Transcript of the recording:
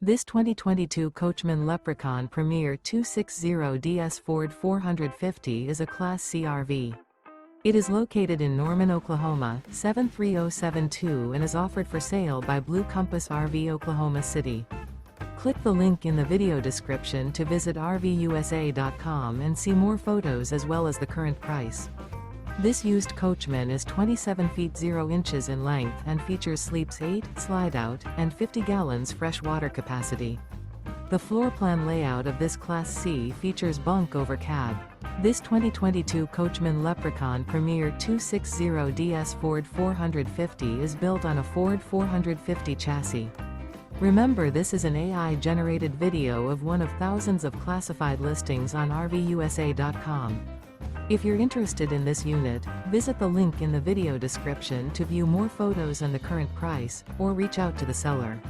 This 2022 Coachmen Leprechaun Premier 260DS Ford 450 is a Class C RV. It is located in Norman, Oklahoma, 73072 and is offered for sale by Blue Compass RV Oklahoma City. Click the link in the video description to visit RVUSA.com and see more photos as well as the current price. This used Coachman is 27 feet 0 inches in length and features sleeps 8, Slideout, and 50 gallons fresh water capacity. The floor plan layout of this Class C features Bunk Over Cab. This 2022 Coachmen Leprechaun Premier 260DS Ford 450 is built on a Ford 450 chassis. Remember, this is an AI-generated video of one of thousands of classified listings on RVUSA.com. If you're interested in this unit, visit the link in the video description to view more photos and the current price, or reach out to the seller.